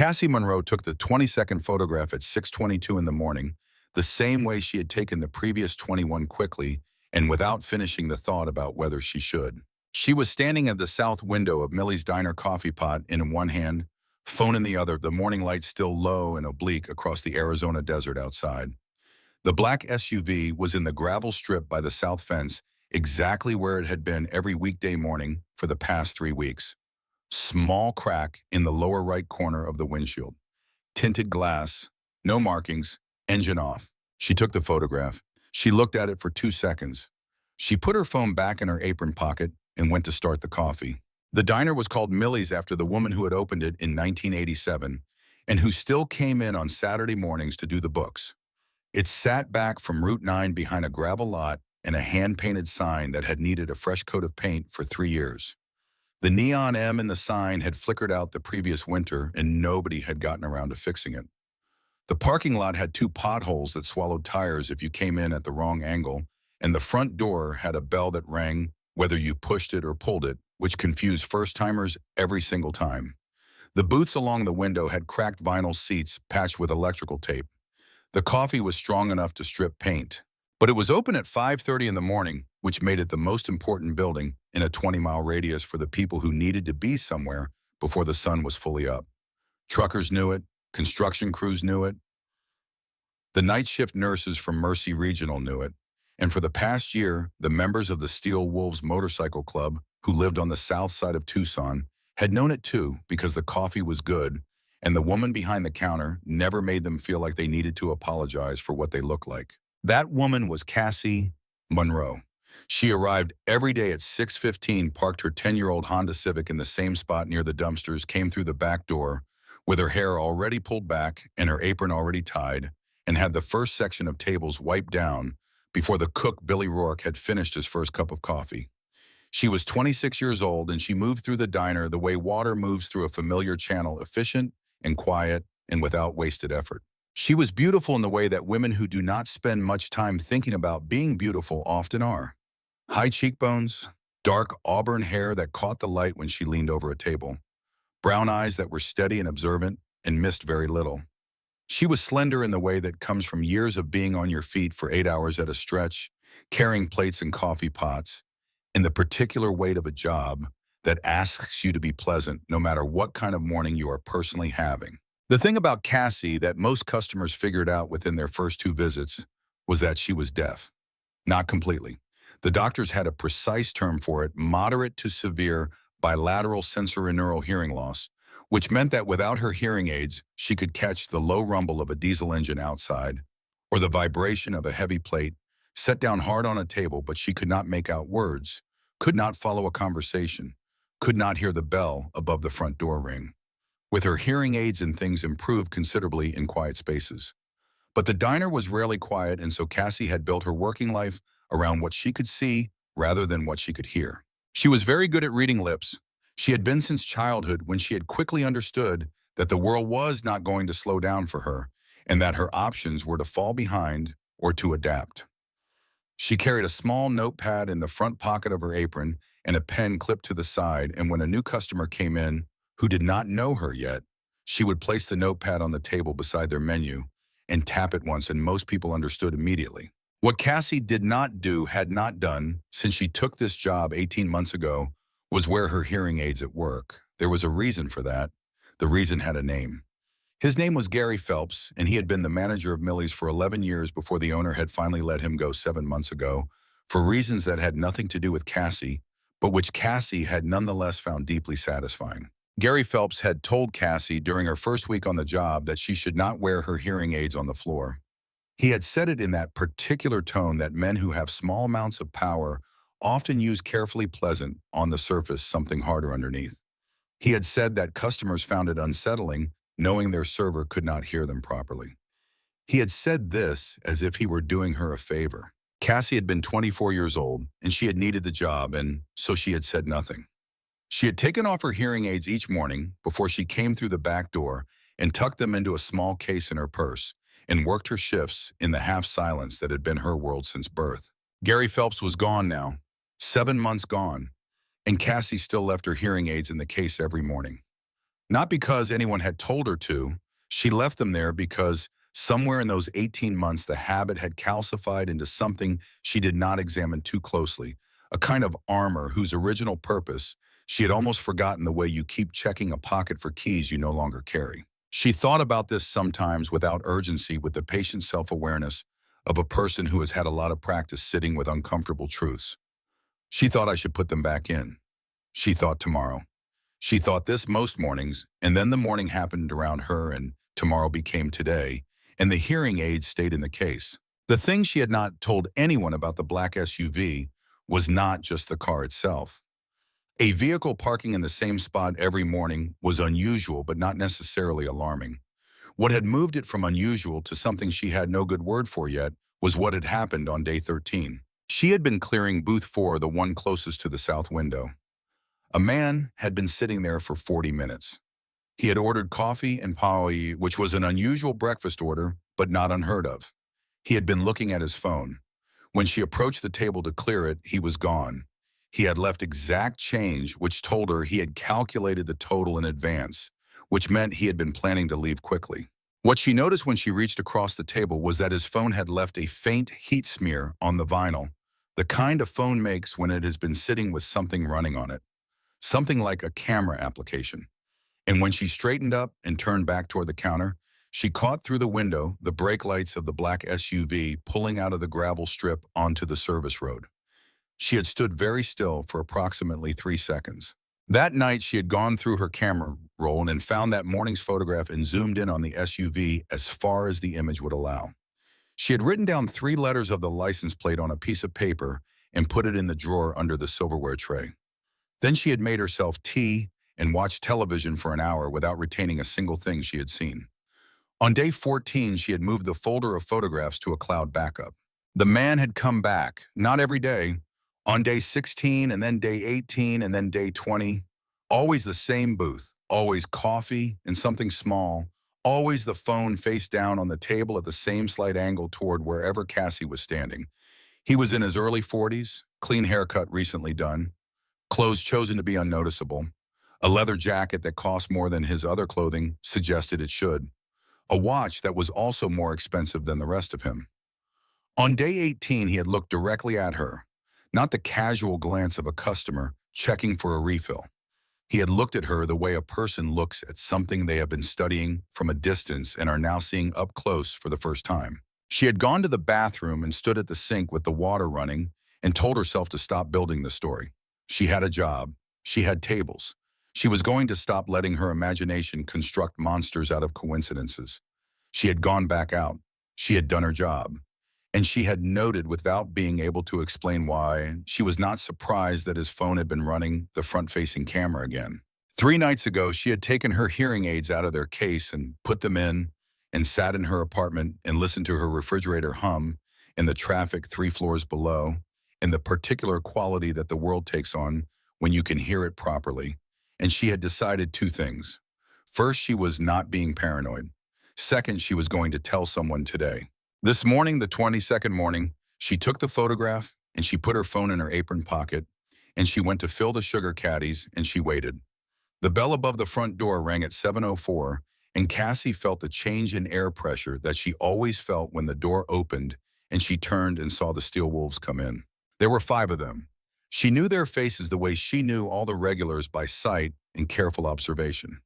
Cassie Monroe took the 20-second photograph at 6:22 in the morning, the same way she had taken the previous 21 quickly and without finishing the thought about whether she should. She was standing at the south window of Millie's Diner coffee pot in one hand, phone in the other, the morning light still low and oblique across the Arizona desert outside. The black SUV was in the gravel strip by the south fence, exactly where it had been every weekday morning for the past 3 weeks. Small crack in the lower right corner of the windshield. Tinted glass, no markings, engine off. She took the photograph. She looked at it for 2 seconds. She put her phone back in her apron pocket and went to start the coffee. The diner was called Millie's after the woman who had opened it in 1987 and who still came in on Saturday mornings to do the books. It sat back from Route 9 behind a gravel lot and a hand-painted sign that had needed a fresh coat of paint for 3 years. The neon M in the sign had flickered out the previous winter and nobody had gotten around to fixing it. The parking lot had 2 potholes that swallowed tires if you came in at the wrong angle, and the front door had a bell that rang whether you pushed it or pulled it, which confused first-timers every single time. The booths along the window had cracked vinyl seats patched with electrical tape. The coffee was strong enough to strip paint. But it was open at 5:30 in the morning, which made it the most important building in a 20-mile radius for the people who needed to be somewhere before the sun was fully up. Truckers knew it. Construction crews knew it. The night shift nurses from Mercy Regional knew it. And for the past year, the members of the Steel Wolves Motorcycle Club, who lived on the south side of Tucson, had known it too because the coffee was good, and the woman behind the counter never made them feel like they needed to apologize for what they looked like. That woman was Cassie Monroe. She arrived every day at 6:15, parked her 10-year-old Honda Civic in the same spot near the dumpsters, came through the back door with her hair already pulled back and her apron already tied, and had the first section of tables wiped down before the cook Billy Rourke had finished his first cup of coffee. She was 26 years old, and she moved through the diner the way water moves through a familiar channel, efficient and quiet and without wasted effort. She was beautiful in the way that women who do not spend much time thinking about being beautiful often are. High cheekbones, dark auburn hair that caught the light when she leaned over a table, brown eyes that were steady and observant and missed very little. She was slender in the way that comes from years of being on your feet for 8 hours at a stretch, carrying plates and coffee pots, in the particular weight of a job that asks you to be pleasant no matter what kind of morning you are personally having. The thing about Cassie that most customers figured out within their first 2 visits was that she was deaf. Not completely. The doctors had a precise term for it, moderate to severe bilateral sensorineural hearing loss, which meant that without her hearing aids, she could catch the low rumble of a diesel engine outside or the vibration of a heavy plate set down hard on a table, but she could not make out words, could not follow a conversation, could not hear the bell above the front door ring. With her hearing aids and things improved considerably in quiet spaces. But the diner was rarely quiet, and so Cassie had built her working life around what she could see rather than what she could hear. She was very good at reading lips. She had been since childhood, when she had quickly understood that the world was not going to slow down for her and that her options were to fall behind or to adapt. She carried a small notepad in the front pocket of her apron and a pen clipped to the side, and when a new customer came in who did not know her yet, she would place the notepad on the table beside their menu and tap it once, and most people understood immediately. What Cassie did not do, had not done, since she took this job 18 months ago, was wear her hearing aids at work. There was a reason for that. The reason had a name. His name was Gary Phelps, and he had been the manager of Millie's for 11 years before the owner had finally let him go 7 months ago, for reasons that had nothing to do with Cassie, but which Cassie had nonetheless found deeply satisfying. Gary Phelps had told Cassie during her first week on the job that she should not wear her hearing aids on the floor. He had said it in that particular tone that men who have small amounts of power often use carefully pleasant, on the surface, something harder underneath. He had said that customers found it unsettling knowing their server could not hear them properly. He had said this as if he were doing her a favor. Cassie had been 24 years old, and she had needed the job, and so she had said nothing. She had taken off her hearing aids each morning before she came through the back door and tucked them into a small case in her purse and worked her shifts in the half-silence that had been her world since birth. Gary Phelps was gone now, 7 months gone, and Cassie still left her hearing aids in the case every morning. Not because anyone had told her to. She left them there because somewhere in those 18 months, the habit had calcified into something she did not examine too closely, a kind of armor whose original purpose she had almost forgotten, the way you keep checking a pocket for keys you no longer carry. She thought about this sometimes without urgency, with the patient self-awareness of a person who has had a lot of practice sitting with uncomfortable truths. She thought, I should put them back in. She thought tomorrow. She thought this most mornings, and then the morning happened around her, and tomorrow became today, and the hearing aids stayed in the case. The thing she had not told anyone about the black SUV was not just the car itself. A vehicle parking in the same spot every morning was unusual, but not necessarily alarming. What had moved it from unusual to something she had no good word for yet was what had happened on day 13. She had been clearing booth 4, the one closest to the south window. A man had been sitting there for 40 minutes. He had ordered coffee and paoi, which was an unusual breakfast order, but not unheard of. He had been looking at his phone. When she approached the table to clear it, he was gone. He had left exact change, which told her he had calculated the total in advance, which meant he had been planning to leave quickly. What she noticed when she reached across the table was that his phone had left a faint heat smear on the vinyl, the kind a phone makes when it has been sitting with something running on it, something like a camera application. And when she straightened up and turned back toward the counter, she caught through the window the brake lights of the black SUV pulling out of the gravel strip onto the service road. She had stood very still for approximately 3 seconds. That night, she had gone through her camera roll and found that morning's photograph and zoomed in on the SUV as far as the image would allow. She had written down 3 letters of the license plate on a piece of paper and put it in the drawer under the silverware tray. Then she had made herself tea and watched television for an hour without retaining a single thing she had seen. On day 14, she had moved the folder of photographs to a cloud backup. The man had come back, not every day, on day 16 and then day 18 and then day 20. Always the same booth, always coffee and something small, always the phone face down on the table at the same slight angle toward wherever Cassie was standing. He was in his early 40s, clean haircut recently done, clothes chosen to be unnoticeable. A leather jacket that cost more than his other clothing suggested it should. A watch that was also more expensive than the rest of him. On day 18, he had looked directly at her, not the casual glance of a customer checking for a refill. He had looked at her the way a person looks at something they have been studying from a distance and are now seeing up close for the first time. She had gone to the bathroom and stood at the sink with the water running and told herself to stop building the story. She had a job. She had tables. She was going to stop letting her imagination construct monsters out of coincidences. She had gone back out. She had done her job. And she had noted, without being able to explain why, she was not surprised that his phone had been running the front-facing camera again. 3 nights ago, she had taken her hearing aids out of their case and put them in and sat in her apartment and listened to her refrigerator hum in the traffic 3 floors below, and the particular quality that the world takes on when you can hear it properly. And she had decided 2 things. First, she was not being paranoid. Second, she was going to tell someone today. This morning, the 22nd morning, she took the photograph and she put her phone in her apron pocket and she went to fill the sugar caddies and she waited. The bell above the front door rang at 7:04 and Cassie felt the change in air pressure that she always felt when the door opened and she turned and saw the steel wolves come in. There were 5 of them. She knew their faces the way she knew all the regulars by sight and careful observation.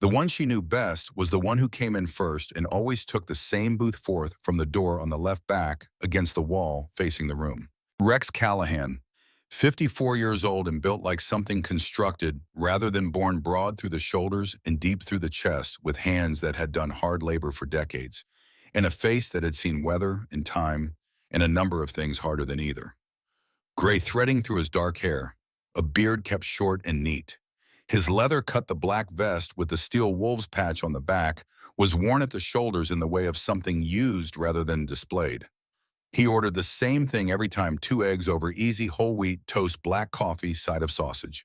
The one she knew best was the one who came in first and always took the same booth forth from the door on the left back against the wall facing the room. Rex Callahan, 54 years old and built like something constructed rather than born broad through the shoulders and deep through the chest, with hands that had done hard labor for decades, and a face that had seen weather and time and a number of things harder than either. Gray threading through his dark hair, a beard kept short and neat. His leather-cut the black vest with the steel wolves patch on the back was worn at the shoulders in the way of something used rather than displayed. He ordered the same thing every time: 2 eggs over easy whole wheat toast, black coffee, side of sausage.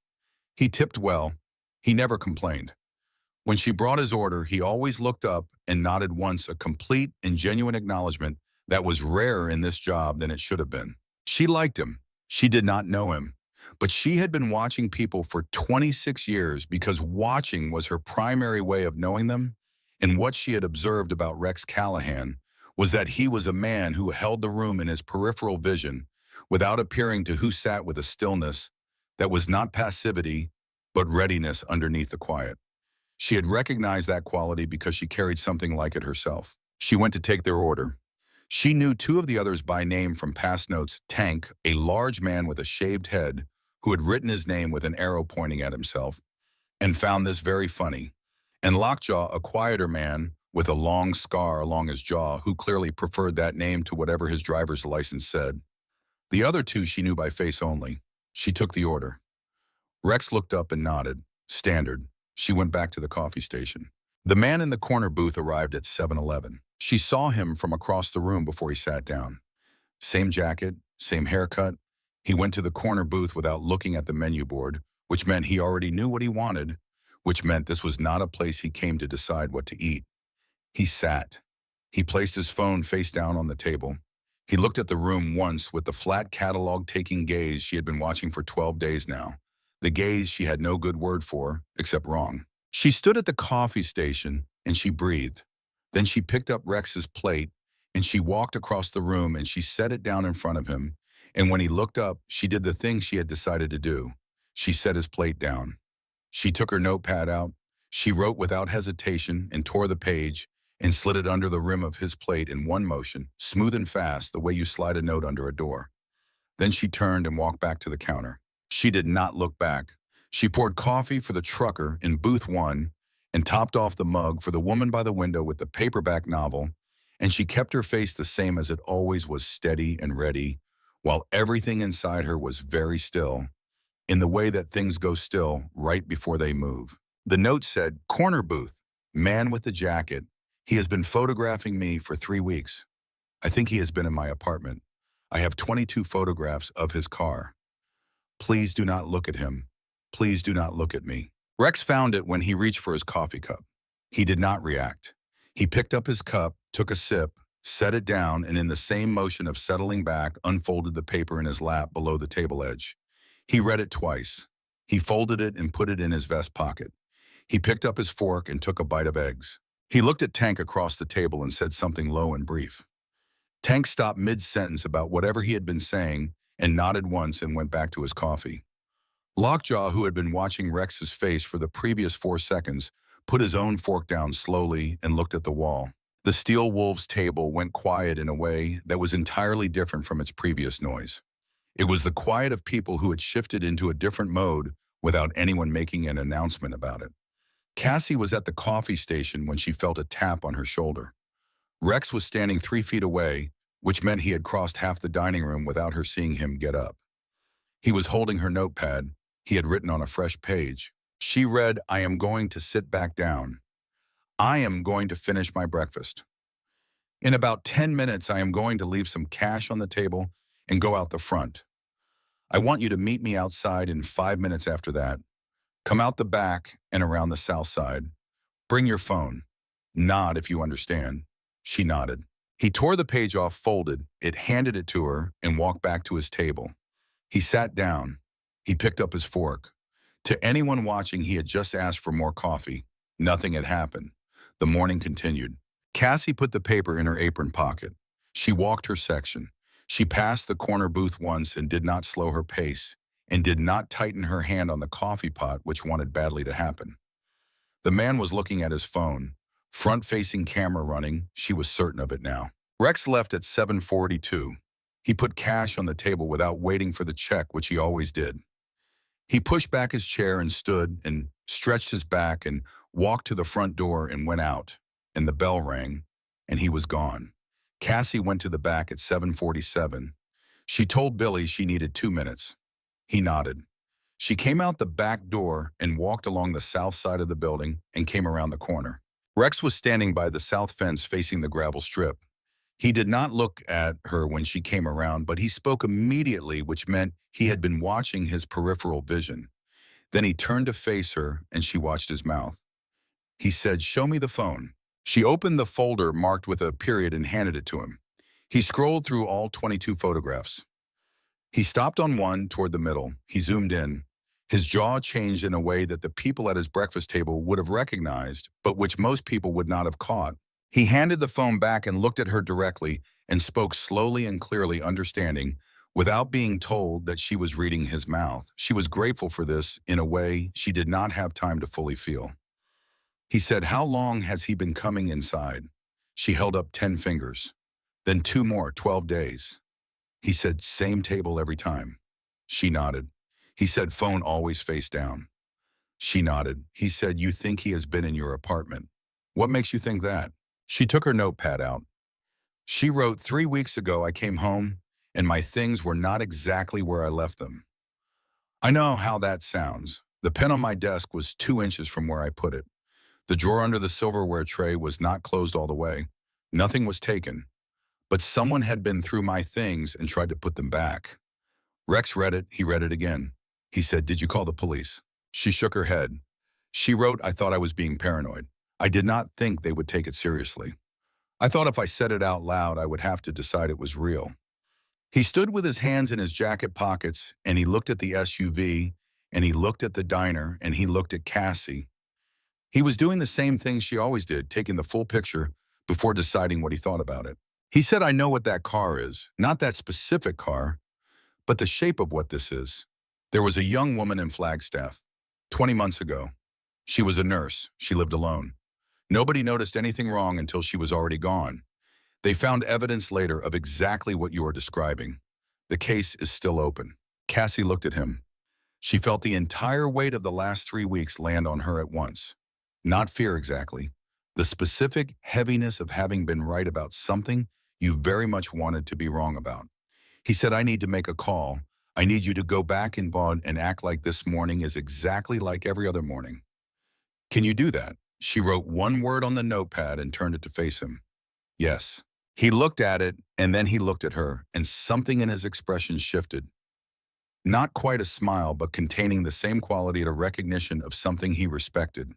He tipped well. He never complained. When she brought his order, he always looked up and nodded once, a complete and genuine acknowledgement that was rarer in this job than it should have been. She liked him. She did not know him, But she had been watching people for 26 years because watching was her primary way of knowing them, and what she had observed about Rex Callahan was that he was a man who held the room in his peripheral vision without appearing to who sat with a stillness that was not passivity, but readiness underneath the quiet. She had recognized that quality because she carried something like it herself. She went to take their order. She knew two of the others by name from past notes: Tank, a large man with a shaved head, who had written his name with an arrow pointing at himself, and found this very funny, and Lockjaw, a quieter man with a long scar along his jaw, who clearly preferred that name to whatever his driver's license said. The other two she knew by face only. She took the order. Rex looked up and nodded. Standard. She went back to the coffee station. The man in the corner booth arrived at 7-Eleven. She saw him from across the room before he sat down. Same jacket, same haircut. He went to the corner booth without looking at the menu board, which meant he already knew what he wanted, which meant this was not a place he came to decide what to eat. He sat. He placed his phone face down on the table. He looked at the room once with the flat catalog-taking gaze she had been watching for 12 days now. The gaze she had no good word for, except wrong. She stood at the coffee station and she breathed. Then she picked up Rex's plate and she walked across the room and she set it down in front of him. And when he looked up, she did the thing she had decided to do. She set his plate down. She took her notepad out. She wrote without hesitation and tore the page and slid it under the rim of his plate in one motion, smooth and fast, the way you slide a note under a door. Then she turned and walked back to the counter. She did not look back. She poured coffee for the trucker in booth 1 and topped off the mug for the woman by the window with the paperback novel, and she kept her face the same as it always was, steady and ready, while everything inside her was very still, in the way that things go still right before they move. The note said, "Corner booth, man with the jacket. He has been photographing me for 3 weeks. I think he has been in my apartment. I have 22 photographs of his car. Please do not look at him. Please do not look at me." Rex found it when he reached for his coffee cup. He did not react. He picked up his cup, took a sip, set it down, and in the same motion of settling back, unfolded the paper in his lap below the table edge. He read it twice. He folded it and put it in his vest pocket. He picked up his fork and took a bite of eggs. He looked at Tank across the table and said something low and brief. Tank stopped mid-sentence about whatever he had been saying and nodded once and went back to his coffee. Lockjaw, who had been watching Rex's face for the previous 4 seconds, put his own fork down slowly and looked at the wall. The Steel Wolves table went quiet in a way that was entirely different from its previous noise. It was the quiet of people who had shifted into a different mode without anyone making an announcement about it. Cassie was at the coffee station when she felt a tap on her shoulder. Rex was standing 3 feet away, which meant he had crossed half the dining room without her seeing him get up. He was holding her notepad. He had written on a fresh page. She read, "I am going to sit back down. I am going to finish my breakfast. In about 10 minutes, I am going to leave some cash on the table and go out the front. I want you to meet me outside in 5 minutes after that. Come out the back and around the south side. Bring your phone. Nod if you understand." She nodded. He tore the page off, folded it, handed it to her, and walked back to his table. He sat down. He picked up his fork. To anyone watching, he had just asked for more coffee. Nothing had happened. The morning continued. Cassie put the paper in her apron pocket. She walked her section. She passed the corner booth once and did not slow her pace, and did not tighten her hand on the coffee pot, which wanted badly to happen. The man was looking at his phone. Front-facing camera running, she was certain of it now. Rex left at 7:42. He put cash on the table without waiting for the check, which he always did. He pushed back his chair and stood and stretched his back and walked to the front door and went out, and the bell rang, and he was gone. Cassie went to the back at 7:47. She told Billy she needed 2 minutes. He nodded. She came out the back door and walked along the south side of the building and came around the corner. Rex was standing by the south fence facing the gravel strip. He did not look at her when she came around, but he spoke immediately, which meant he had been watching his peripheral vision. Then he turned to face her, and she watched his mouth. He said, "Show me the phone." She opened the folder marked with a period and handed it to him. He scrolled through all 22 photographs. He stopped on one toward the middle. He zoomed in. His jaw changed in a way that the people at his breakfast table would have recognized, but which most people would not have caught. He handed the phone back and looked at her directly and spoke slowly and clearly, understanding, without being told that she was reading his mouth. She was grateful for this in a way she did not have time to fully feel. He said, "How long has he been coming inside?" She held up 10 fingers. Then two more, 12 days. He said, "Same table every time." She nodded. He said, "Phone always face down." She nodded. He said, "You think he has been in your apartment? What makes you think that?" She took her notepad out. She wrote, "3 weeks ago I came home and my things were not exactly where I left them." I know how that sounds. The pen on my desk was 2 inches from where I put it. The drawer under the silverware tray was not closed all the way. Nothing was taken. But someone had been through my things and tried to put them back. Rex read it. He read it again. He said, "Did you call the police?" She shook her head. She wrote, "I thought I was being paranoid. I did not think they would take it seriously. I thought if I said it out loud, I would have to decide it was real." He stood with his hands in his jacket pockets, and he looked at the SUV, and he looked at the diner, and he looked at Cassie. He was doing the same thing she always did, taking the full picture before deciding what he thought about it. He said, "I know what that car is. Not that specific car, but the shape of what this is." There was a young woman in Flagstaff, 20 months ago. She was a nurse. She lived alone. Nobody noticed anything wrong until she was already gone. They found evidence later of exactly what you are describing. The case is still open. Cassie looked at him. She felt the entire weight of the last 3 weeks land on her at once. Not fear exactly. The specific heaviness of having been right about something you very much wanted to be wrong about. He said, "I need to make a call. I need you to go back in bed and act like this morning is exactly like every other morning. Can you do that?" She wrote one word on the notepad and turned it to face him. "Yes." He looked at it, and then he looked at her, and something in his expression shifted. Not quite a smile, but containing the same quality of recognition of something he respected.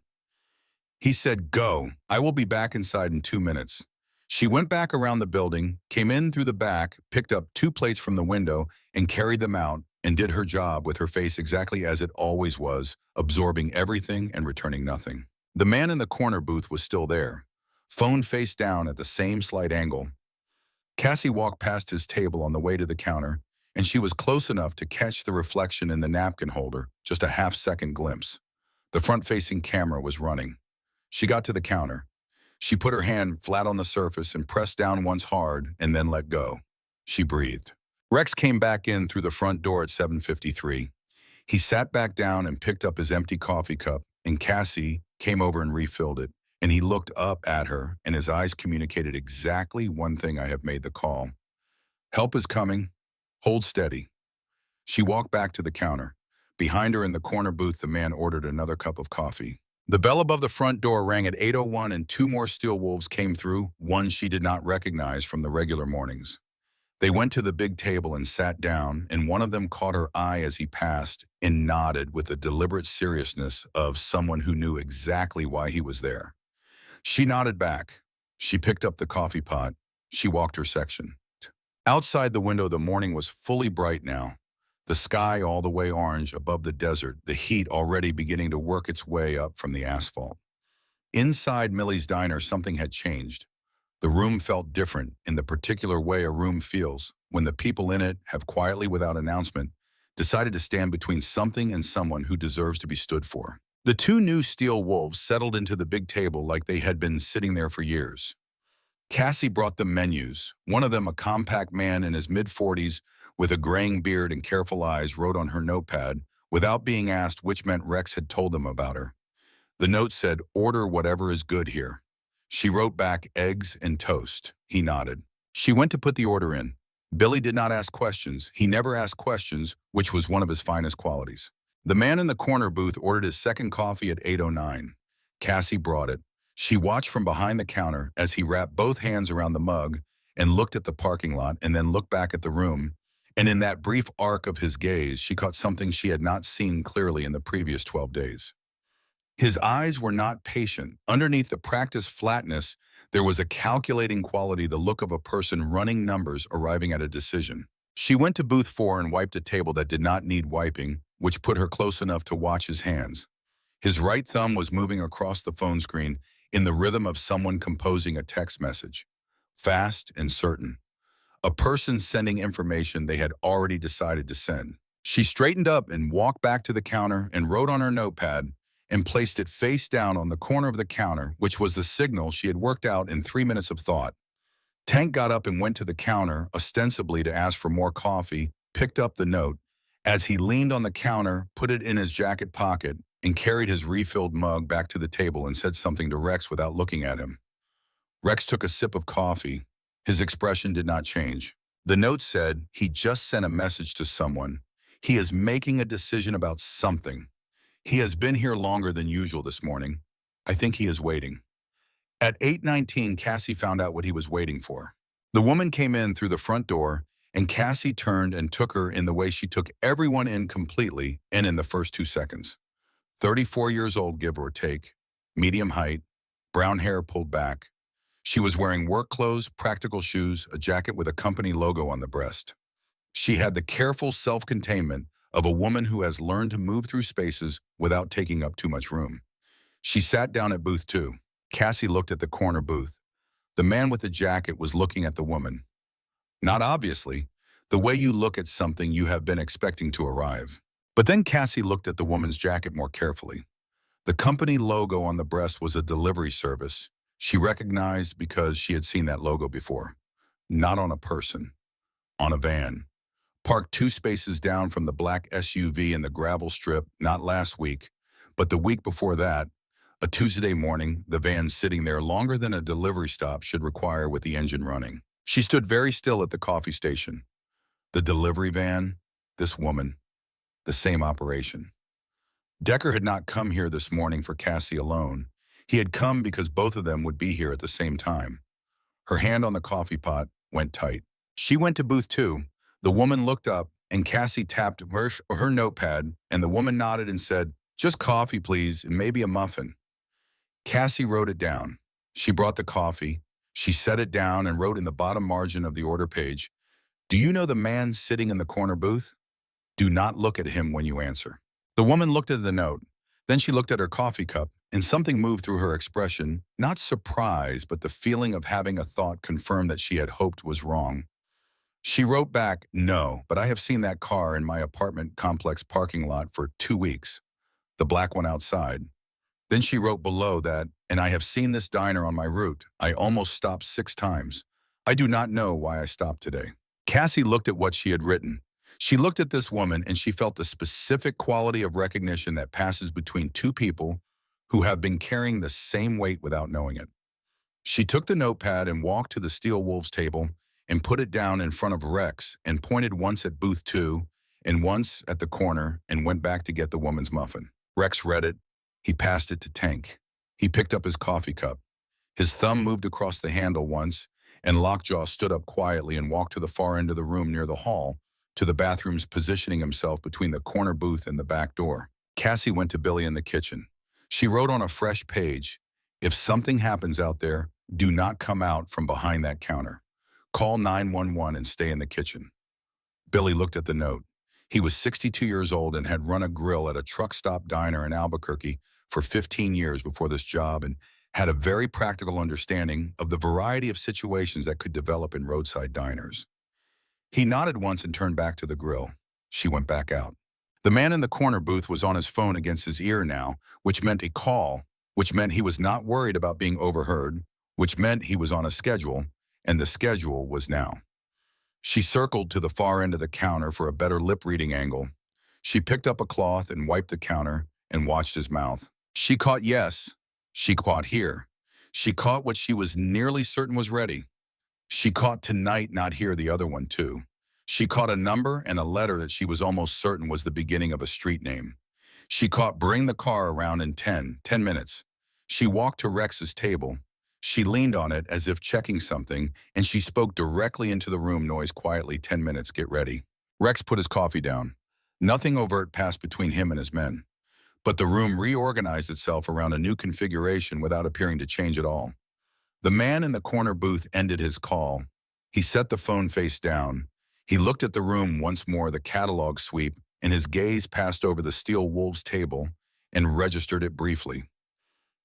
He said, "Go. I will be back inside in 2 minutes." She went back around the building, came in through the back, picked up 2 plates from the window, and carried them out, and did her job with her face exactly as it always was, absorbing everything and returning nothing. The man in the corner booth was still there, phone face down at the same slight angle. Cassie walked past his table on the way to the counter, and she was close enough to catch the reflection in the napkin holder, just a half-second glimpse. The front-facing camera was running. She got to the counter. She put her hand flat on the surface and pressed down once hard and then let go. She breathed. Rex came back in through the front door at 7:53. He sat back down and picked up his empty coffee cup, and Cassie came over and refilled it, and he looked up at her, and his eyes communicated exactly one thing: "I have made the call. Help is coming. Hold steady." She walked back to the counter. Behind her in the corner booth, the man ordered another cup of coffee. The bell above the front door rang at 8:01, and two more steel wolves came through, one she did not recognize from the regular mornings. They went to the big table and sat down, and one of them caught her eye as he passed and nodded with the deliberate seriousness of someone who knew exactly why he was there. She nodded back. She picked up the coffee pot. She walked her section. Outside the window, the morning was fully bright now. The sky all the way orange above the desert, the heat already beginning to work its way up from the asphalt. Inside Millie's diner, something had changed. The room felt different in the particular way a room feels when the people in it have quietly, without announcement, decided to stand between something and someone who deserves to be stood for. The two new steel wolves settled into the big table like they had been sitting there for years. Cassie brought them menus. One of them, a compact man in his mid-40s with a graying beard and careful eyes, wrote on her notepad, without being asked, which meant Rex had told them about her. The note said, "Order whatever is good here." She wrote back, "Eggs and toast." He nodded. She went to put the order in. Billy did not ask questions. He never asked questions, which was one of his finest qualities. The man in the corner booth ordered his second coffee at 8:09. Cassie brought it. She watched from behind the counter as he wrapped both hands around the mug and looked at the parking lot and then looked back at the room. And in that brief arc of his gaze, she caught something she had not seen clearly in the previous 12 days. His eyes were not patient. Underneath the practiced flatness, there was a calculating quality, the look of a person running numbers, arriving at a decision. She went to booth 4 and wiped a table that did not need wiping, which put her close enough to watch his hands. His right thumb was moving across the phone screen in the rhythm of someone composing a text message. Fast and certain. A person sending information they had already decided to send. She straightened up and walked back to the counter and wrote on her notepad and placed it face down on the corner of the counter, which was the signal she had worked out in 3 minutes of thought. Tank got up and went to the counter, ostensibly to ask for more coffee, picked up the note. As he leaned on the counter, put it in his jacket pocket, and carried his refilled mug back to the table and said something to Rex without looking at him. Rex took a sip of coffee. His expression did not change. The note said he just sent a message to someone. He is making a decision about something. He has been here longer than usual this morning. I think he is waiting. At 8:19, Cassie found out what he was waiting for. The woman came in through the front door, and Cassie turned and took her in the way she took everyone in completely and in the first 2 seconds. 34 years old, give or take, medium height, brown hair pulled back. She was wearing work clothes, practical shoes, a jacket with a company logo on the breast. She had the careful self-containment of a woman who has learned to move through spaces without taking up too much room. She sat down at booth 2. Cassie looked at the corner booth. The man with the jacket was looking at the woman. Not obviously, the way you look at something you have been expecting to arrive. But then Cassie looked at the woman's jacket more carefully. The company logo on the breast was a delivery service. She recognized because she had seen that logo before. Not on a person, on a van. Parked 2 spaces down from the black SUV in the gravel strip, not last week, but the week before that. A Tuesday morning, the van sitting there longer than a delivery stop should require with the engine running. She stood very still at the coffee station. The delivery van, this woman, the same operation. Decker had not come here this morning for Cassie alone. He had come because both of them would be here at the same time. Her hand on the coffee pot went tight. She went to booth 2. The woman looked up, and Cassie tapped her notepad, and the woman nodded and said, "Just coffee, please, and maybe a muffin." Cassie wrote it down. She brought the coffee. She set it down and wrote in the bottom margin of the order page, "Do you know the man sitting in the corner booth? Do not look at him when you answer." The woman looked at the note. Then she looked at her coffee cup, and something moved through her expression, not surprise, but the feeling of having a thought confirmed that she had hoped was wrong. She wrote back, "No, but I have seen that car in my apartment complex parking lot for 2 weeks. The black one outside." Then she wrote below that, "And I have seen this diner on my route. I almost stopped 6 times. I do not know why I stopped today." Cassie looked at what she had written. She looked at this woman and she felt the specific quality of recognition that passes between 2 people who have been carrying the same weight without knowing it. She took the notepad and walked to the Steel Wolves table and put it down in front of Rex and pointed once at booth 2 and once at the corner and went back to get the woman's muffin. Rex read it. He passed it to Tank. He picked up his coffee cup. His thumb moved across the handle once, and Lockjaw stood up quietly and walked to the far end of the room near the hall, to the bathrooms, positioning himself between the corner booth and the back door. Cassie went to Billy in the kitchen. She wrote on a fresh page, "If something happens out there, do not come out from behind that counter. Call 911 and stay in the kitchen." Billy looked at the note. He was 62 years old and had run a grill at a truck stop diner in Albuquerque for 15 years before this job and had a very practical understanding of the variety of situations that could develop in roadside diners. He nodded once and turned back to the grill. She went back out. The man in the corner booth was on his phone against his ear now, which meant a call, which meant he was not worried about being overheard, which meant he was on a schedule, and the schedule was now. She circled to the far end of the counter for a better lip-reading angle. She picked up a cloth and wiped the counter and watched his mouth. She caught yes. She caught here. She caught what she was nearly certain was ready. She caught tonight, not here, the other one too. She caught a number and a letter that she was almost certain was the beginning of a street name. She caught bring the car around in 10 minutes. She walked to Rex's table. She leaned on it as if checking something, and she spoke directly into the room noise quietly, 10 minutes, get ready. Rex put his coffee down. Nothing overt passed between him and his men. But the room reorganized itself around a new configuration without appearing to change at all. The man in the corner booth ended his call. He set the phone face down. He looked at the room once more, the catalog sweep, and his gaze passed over the steel wolves table and registered it briefly.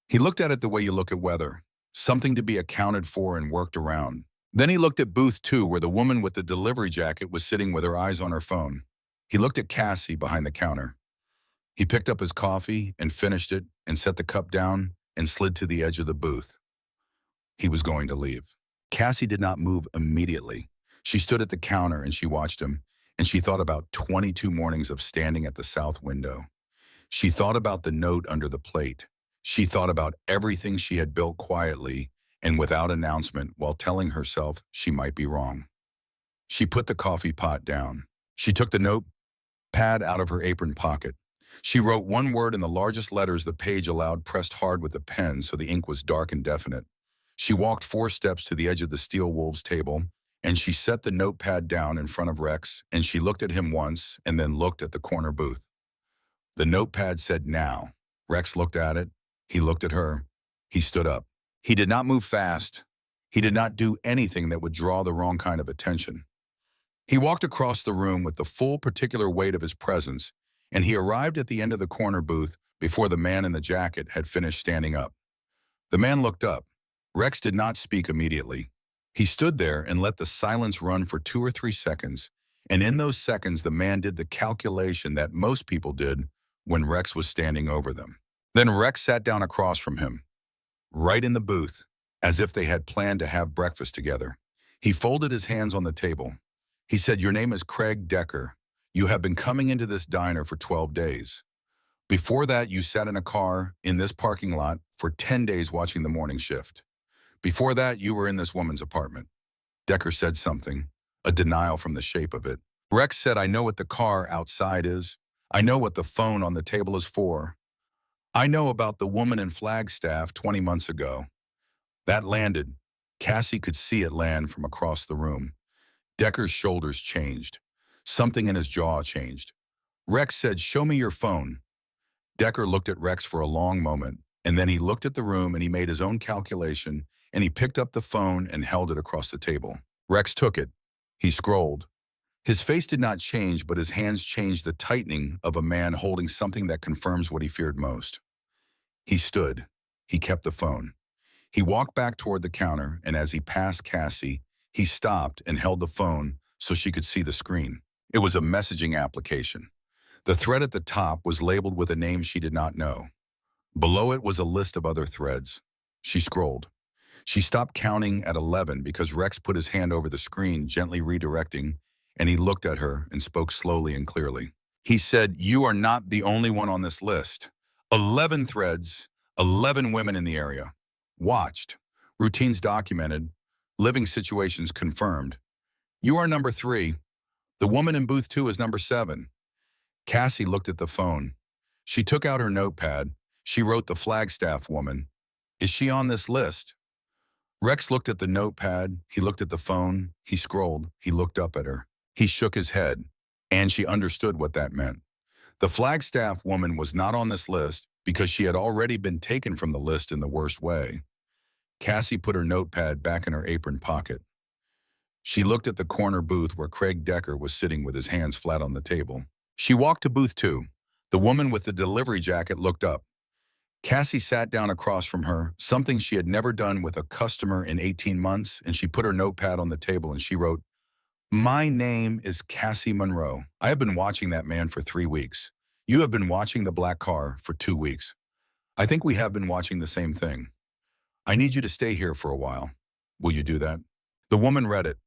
He looked at it the way you look at weather, something to be accounted for and worked around. Then he looked at booth 2, where the woman with the delivery jacket was sitting with her eyes on her phone. He looked at Cassie behind the counter. He picked up his coffee and finished it and set the cup down and slid to the edge of the booth. He was going to leave. Cassie did not move immediately. She stood at the counter and she watched him, and she thought about 22 mornings of standing at the south window. She thought about the note under the plate. She thought about everything she had built quietly and without announcement while telling herself she might be wrong. She put the coffee pot down. She took the notepad out of her apron pocket. She wrote one word in the largest letters the page allowed, pressed hard with the pen so the ink was dark and definite. She walked 4 steps to the edge of the steel wolves table, and she set the notepad down in front of Rex, and she looked at him once and then looked at the corner booth. The notepad said now. Rex looked at it. He looked at her. He stood up. He did not move fast. He did not do anything that would draw the wrong kind of attention. He walked across the room with the full particular weight of his presence, and he arrived at the end of the corner booth before the man in the jacket had finished standing up. The man looked up. Rex did not speak immediately. He stood there and let the silence run for 2 or 3 seconds, and in those seconds the man did the calculation that most people did when Rex was standing over them. Then Rex sat down across from him, right in the booth, as if they had planned to have breakfast together. He folded his hands on the table. He said, "Your name is Craig Decker. You have been coming into this diner for 12 days. Before that, you sat in a car in this parking lot for 10 days watching the morning shift. Before that, you were in this woman's apartment." Decker said something, a denial from the shape of it. Rex said, "I know what the car outside is. I know what the phone on the table is for. I know about the woman in Flagstaff 20 months ago." That landed. Cassie could see it land from across the room. Decker's shoulders changed. Something in his jaw changed. Rex said, "Show me your phone." Decker looked at Rex for a long moment, and then he looked at the room and he made his own calculation, and he picked up the phone and held it across the table. Rex took it. He scrolled. His face did not change, but his hands changed, the tightening of a man holding something that confirms what he feared most. He stood. He kept the phone. He walked back toward the counter, and as he passed Cassie, he stopped and held the phone so she could see the screen. It was a messaging application. The thread at the top was labeled with a name she did not know. Below it was a list of other threads. She scrolled. She stopped counting at 11 because Rex put his hand over the screen, gently redirecting, and he looked at her and spoke slowly and clearly. He said, "You are not the only one on this list. 11 threads, 11 women in the area. Watched, routines documented, living situations confirmed. You are number 3. The woman in booth 2 is number 7. Cassie looked at the phone. She took out her notepad. She wrote the Flagstaff woman. Is she on this list? Rex looked at the notepad. He looked at the phone. He scrolled. He looked up at her. He shook his head, and she understood what that meant. The Flagstaff woman was not on this list because she had already been taken from the list in the worst way. Cassie put her notepad back in her apron pocket. She looked at the corner booth where Craig Decker was sitting with his hands flat on the table. She walked to booth 2. The woman with the delivery jacket looked up. Cassie sat down across from her, something she had never done with a customer in 18 months, and she put her notepad on the table and she wrote, "My name is Cassie Monroe. I have been watching that man for 3 weeks. You have been watching the black car for 2 weeks. I think we have been watching the same thing. I need you to stay here for a while. Will you do that?" The woman read it.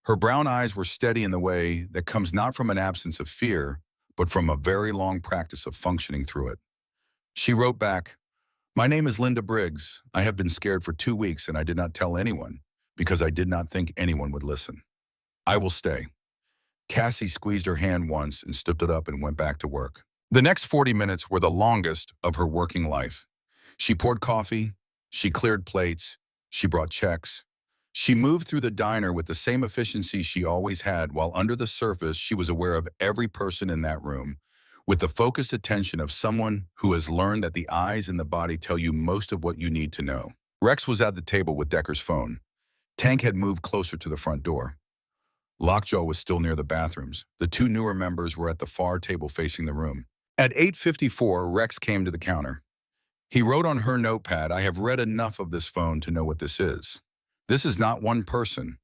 Her brown eyes were steady in the way that comes not from an absence of fear, but from a very long practice of functioning through it. She wrote back, "My name is Linda Briggs. I have been scared for 2 weeks and I did not tell anyone because I did not think anyone would listen. I will stay." Cassie squeezed her hand once and stood up and went back to work. The next 40 minutes were the longest of her working life. She poured coffee, she cleared plates, she brought checks. She moved through the diner with the same efficiency she always had, while under the surface she was aware of every person in that room, with the focused attention of someone who has learned that the eyes and the body tell you most of what you need to know. Rex was at the table with Decker's phone. Tank had moved closer to the front door. Lockjaw was still near the bathrooms. The two newer members were at the far table facing the room. At 8:54, Rex came to the counter. He wrote on her notepad, "I have read enough of this phone to know what this is. This is not one person.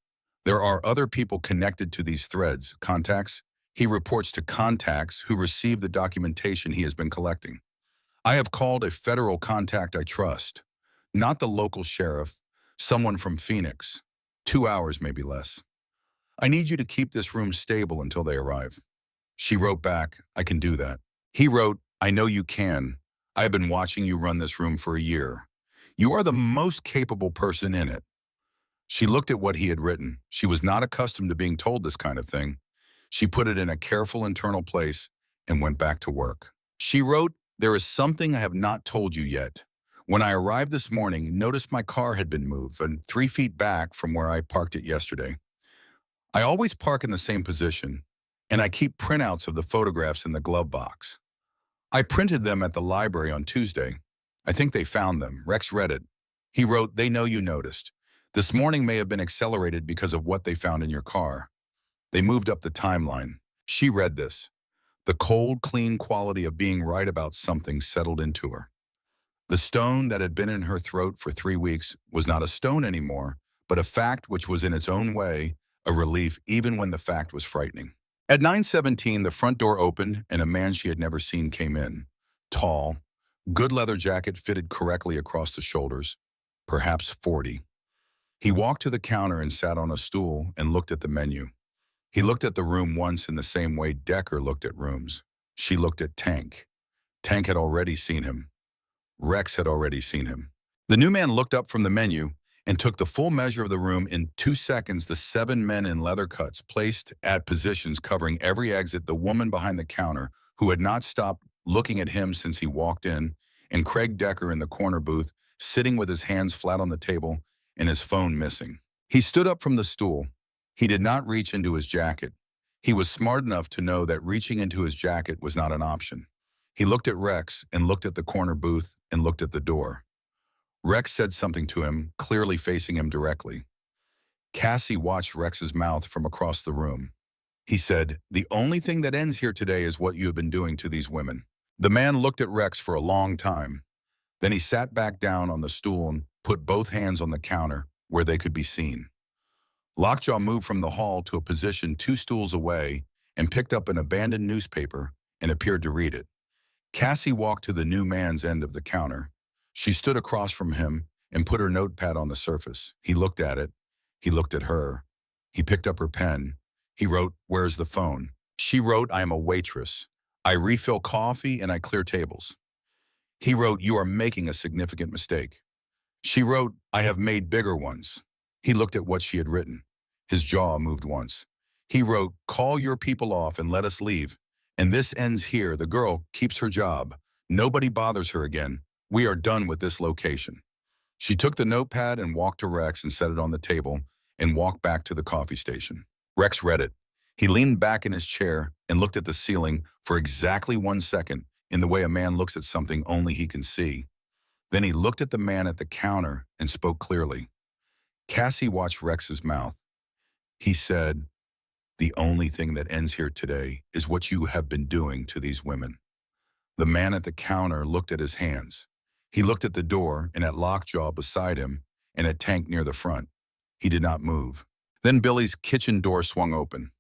There are other people connected to these threads, contacts. He reports to contacts who receive the documentation he has been collecting. I have called a federal contact I trust, not the local sheriff, someone from Phoenix. 2 hours, maybe less. I need you to keep this room stable until they arrive." She wrote back, "I can do that." He wrote, "I know you can. I have been watching you run this room for a year. You are the most capable person in it." She looked at what he had written. She was not accustomed to being told this kind of thing. She put it in a careful internal place and went back to work. She wrote, "There is something I have not told you yet. When I arrived this morning, noticed my car had been moved and 3 feet back from where I parked it yesterday. I always park in the same position, and I keep printouts of the photographs in the glove box. I printed them at the library on Tuesday. I think they found them." Rex read it. He wrote, "They know you noticed. This morning may have been accelerated because of what they found in your car. They moved up the timeline." She read this. The cold, clean quality of being right about something settled into her. The stone that had been in her throat for 3 weeks was not a stone anymore, but a fact which was in its own way a relief even when the fact was frightening. At 9:17, the front door opened and a man she had never seen came in. Tall, good leather jacket fitted correctly across the shoulders, perhaps 40. He walked to the counter and sat on a stool and looked at the menu. He looked at the room once in the same way Decker looked at rooms. She looked at Tank. Tank had already seen him. Rex had already seen him. The new man looked up from the menu and took the full measure of the room in 2 seconds. The 7 men in leather cuts placed at positions covering every exit, the woman behind the counter who had not stopped looking at him since he walked in, and Craig Decker in the corner booth, sitting with his hands flat on the table and his phone missing. He stood up from the stool. He did not reach into his jacket. He was smart enough to know that reaching into his jacket was not an option. He looked at Rex and looked at the corner booth and looked at the door. Rex said something to him, clearly facing him directly. Cassie watched Rex's mouth from across the room. He said, "The only thing that ends here today is what you have been doing to these women." The man looked at Rex for a long time. Then he sat back down on the stool and put both hands on the counter where they could be seen. Lockjaw moved from the hall to a position 2 stools away and picked up an abandoned newspaper and appeared to read it. Cassie walked to the new man's end of the counter. She stood across from him and put her notepad on the surface. He looked at it. He looked at her. He picked up her pen. He wrote, "Where's the phone?" She wrote, "I am a waitress. I refill coffee and I clear tables." He wrote, "You are making a significant mistake." She wrote, "I have made bigger ones." He looked at what she had written. His jaw moved once. He wrote, "Call your people off and let us leave. And this ends here. The girl keeps her job. Nobody bothers her again. We are done with this location." She took the notepad and walked to Rex and set it on the table and walked back to the coffee station. Rex read it. He leaned back in his chair and looked at the ceiling for exactly 1 second in the way a man looks at something only he can see. Then he looked at the man at the counter and spoke clearly. Cassie watched Rex's mouth. He said, "The only thing that ends here today is what you have been doing to these women." The man at the counter looked at his hands. He looked at the door and at Lockjaw beside him and at Tank near the front. He did not move. Then Billy's kitchen door swung open.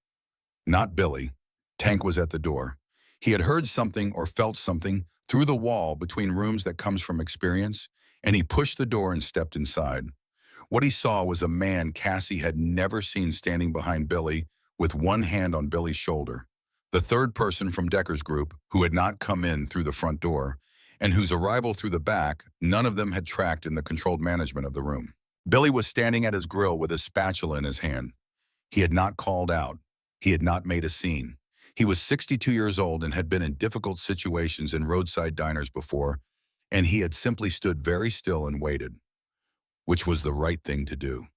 Not Billy. Tank was at the door. He had heard something or felt something through the wall between rooms that comes from experience, and he pushed the door and stepped inside. What he saw was a man Cassie had never seen standing behind Billy with one hand on Billy's shoulder. The third person from Decker's group, who had not come in through the front door, and whose arrival through the back, none of them had tracked in the controlled management of the room. Billy was standing at his grill with a spatula in his hand. He had not called out. He had not made a scene. He was 62 years old and had been in difficult situations in roadside diners before, and he had simply stood very still and waited, which was the right thing to do.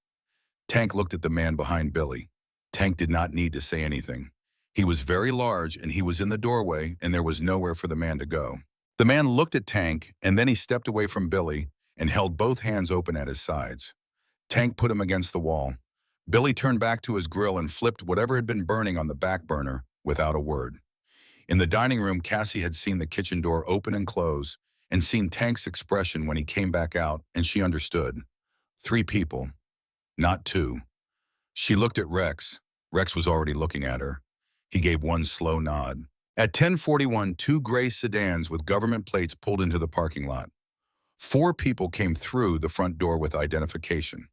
Tank looked at the man behind Billy. Tank did not need to say anything. He was very large and he was in the doorway and there was nowhere for the man to go. The man looked at Tank and then he stepped away from Billy and held both hands open at his sides. Tank put him against the wall. Billy turned back to his grill and flipped whatever had been burning on the back burner without a word. In the dining room, Cassie had seen the kitchen door open and close and seen Tank's expression when he came back out, and she understood. 3 people, not 2. She looked at Rex. Rex was already looking at her. He gave one slow nod. At 10:41, 2 gray sedans with government plates pulled into the parking lot. 4 people came through the front door with identification.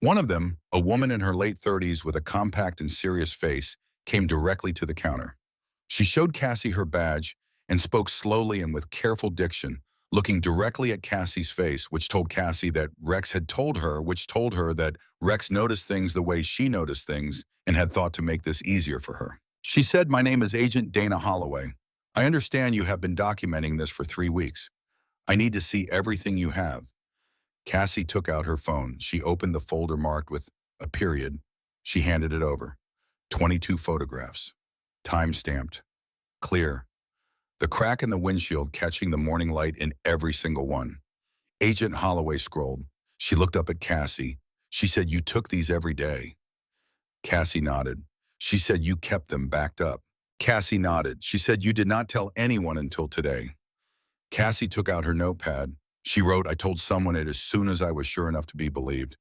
One of them, a woman in her late 30s with a compact and serious face, came directly to the counter. She showed Cassie her badge and spoke slowly and with careful diction, looking directly at Cassie's face, which told Cassie that Rex had told her, that Rex noticed things the way she noticed things and had thought to make this easier for her. She said, "My name is Agent Dana Holloway. I understand you have been documenting this for 3 weeks. I need to see everything you have." Cassie took out her phone. She opened the folder marked with a period. She handed it over. 22 photographs. Time-stamped. Clear. The crack in the windshield catching the morning light in every single one. Agent Holloway scrolled. She looked up at Cassie. She said, "You took these every day." Cassie nodded. She said, "You kept them backed up." Cassie nodded. She said, "You did not tell anyone until today." Cassie took out her notepad. She wrote, "I told someone it as soon as I was sure enough to be believed."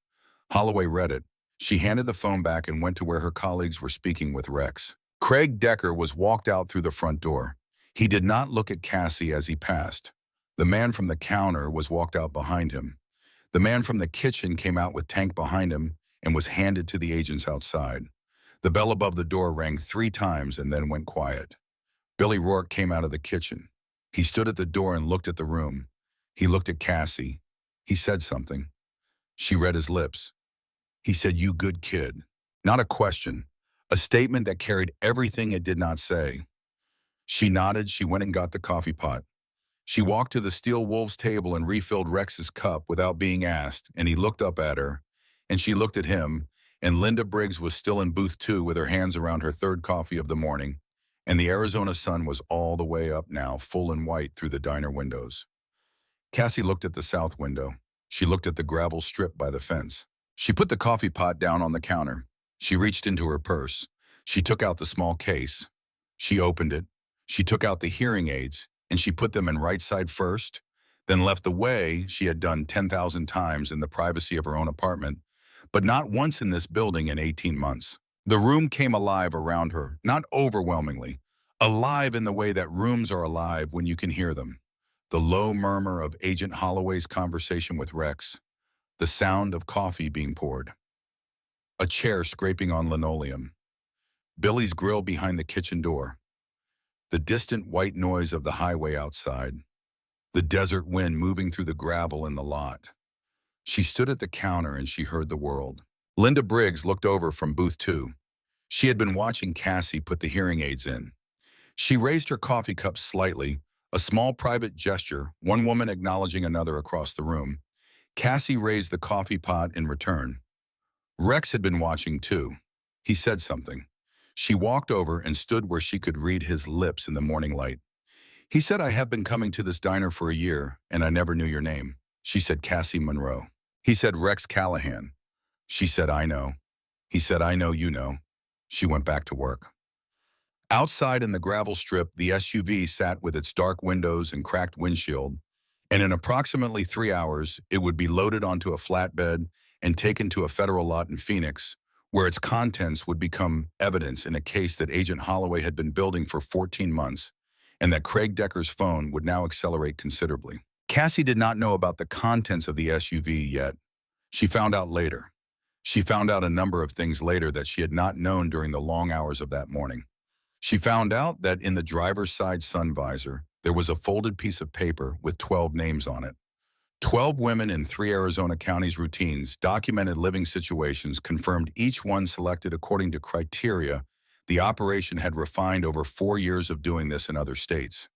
Holloway read it. She handed the phone back and went to where her colleagues were speaking with Rex. Craig Decker was walked out through the front door. He did not look at Cassie as he passed. The man from the counter was walked out behind him. The man from the kitchen came out with Tank behind him and was handed to the agents outside. The bell above the door rang 3 times and then went quiet. Billy Rourke came out of the kitchen. He stood at the door and looked at the room. He looked at Cassie. He said something. She read his lips. He said, "You good kid." Not a question. A statement that carried everything it did not say. She nodded. She went and got the coffee pot. She walked to the Steel Wolves table and refilled Rex's cup without being asked, and he looked up at her, and she looked at him, and Linda Briggs was still in booth 2 with her hands around her 3rd coffee of the morning, and the Arizona sun was all the way up now, full and white through the diner windows. Cassie looked at the south window. She looked at the gravel strip by the fence. She put the coffee pot down on the counter. She reached into her purse. She took out the small case. She opened it. She took out the hearing aids, and she put them in right side first, then left the way she had done 10,000 times in the privacy of her own apartment, but not once in this building in 18 months. The room came alive around her, not overwhelmingly, alive in the way that rooms are alive when you can hear them. The low murmur of Agent Holloway's conversation with Rex, the sound of coffee being poured, a chair scraping on linoleum, Billy's grill behind the kitchen door, the distant white noise of the highway outside, the desert wind moving through the gravel in the lot. She stood at the counter and she heard the world. Linda Briggs looked over from booth 2. She had been watching Cassie put the hearing aids in. She raised her coffee cup slightly, a small private gesture, one woman acknowledging another across the room. Cassie raised the coffee pot in return. Rex had been watching too. He said something. She walked over and stood where she could read his lips in the morning light. He said, "I have been coming to this diner for a year, and I never knew your name." She said, "Cassie Monroe." He said, "Rex Callahan." She said, "I know." He said, "I know you know." She went back to work. Outside in the gravel strip, the SUV sat with its dark windows and cracked windshield, and in approximately 3 hours, it would be loaded onto a flatbed and taken to a federal lot in Phoenix, where its contents would become evidence in a case that Agent Holloway had been building for 14 months, and that Craig Decker's phone would now accelerate considerably. Cassie did not know about the contents of the SUV yet. She found out later. She found out a number of things later that she had not known during the long hours of that morning. She found out that in the driver's side sun visor, there was a folded piece of paper with 12 names on it. 12 women in 3 Arizona counties' routines, documented living situations, confirmed each one selected according to criteria the operation had refined over 4 years of doing this in other states.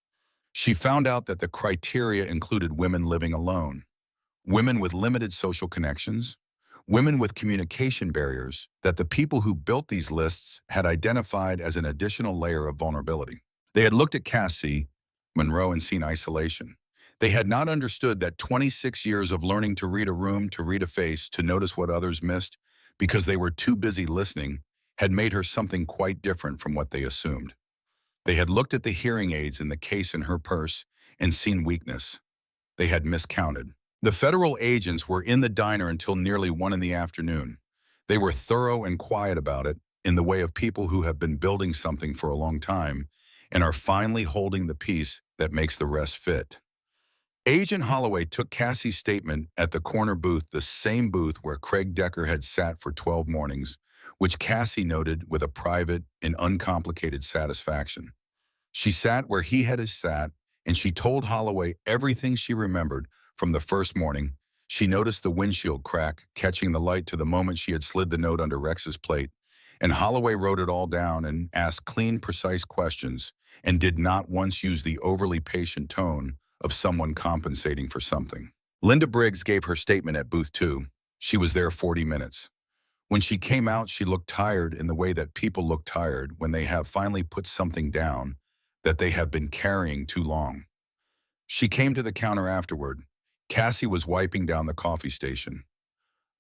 She found out that the criteria included women living alone, women with limited social connections, women with communication barriers that the people who built these lists had identified as an additional layer of vulnerability. They had looked at Cassie Monroe and seen isolation. They had not understood that 26 years of learning to read a room, to read a face, to notice what others missed, because they were too busy listening, had made her something quite different from what they assumed. They had looked at the hearing aids in the case in her purse and seen weakness. They had miscounted. The federal agents were in the diner until nearly 1 in the afternoon. They were thorough and quiet about it, in the way of people who have been building something for a long time and are finally holding the piece that makes the rest fit. Agent Holloway took Cassie's statement at the corner booth, the same booth where Craig Decker had sat for 12 mornings, which Cassie noted with a private and uncomplicated satisfaction. She sat where he had sat, and she told Holloway everything she remembered from the first morning. She noticed the windshield crack, catching the light to the moment she had slid the note under Rex's plate, and Holloway wrote it all down and asked clean, precise questions, and did not once use the overly patient tone of someone compensating for something. Linda Briggs gave her statement at booth 2. She was there 40 minutes. When she came out, she looked tired in the way that people look tired when they have finally put something down that they have been carrying too long. She came to the counter afterward. Cassie was wiping down the coffee station.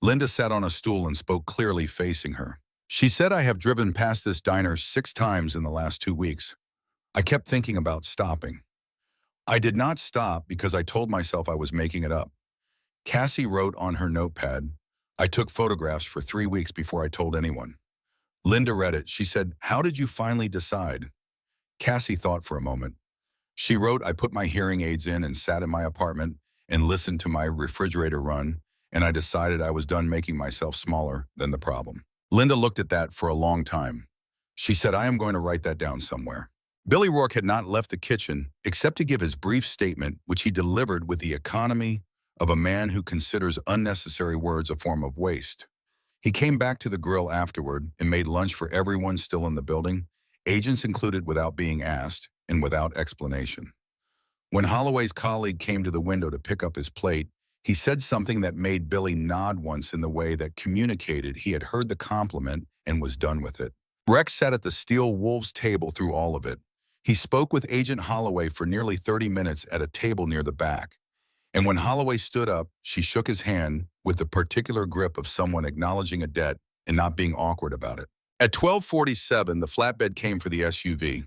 Linda sat on a stool and spoke clearly, facing her. She said, "I have driven past this diner 6 times in the last 2 weeks. I kept thinking about stopping. I did not stop because I told myself I was making it up." Cassie wrote on her notepad, "I took photographs for 3 weeks before I told anyone." Linda read it. She said, "How did you finally decide?" Cassie thought for a moment. She wrote, "I put my hearing aids in and sat in my apartment and listened to my refrigerator run, and I decided I was done making myself smaller than the problem." Linda looked at that for a long time. She said, "I am going to write that down somewhere." Billy Rourke had not left the kitchen except to give his brief statement, which he delivered with the economy of a man who considers unnecessary words a form of waste. He came back to the grill afterward and made lunch for everyone still in the building, agents included, without being asked and without explanation. When Holloway's colleague came to the window to pick up his plate, he said something that made Billy nod once in the way that communicated he had heard the compliment and was done with it. Rex sat at the Steel Wolves table through all of it. He spoke with Agent Holloway for nearly 30 minutes at a table near the back. And when Holloway stood up, she shook his hand with the particular grip of someone acknowledging a debt and not being awkward about it. At 12:47, the flatbed came for the SUV.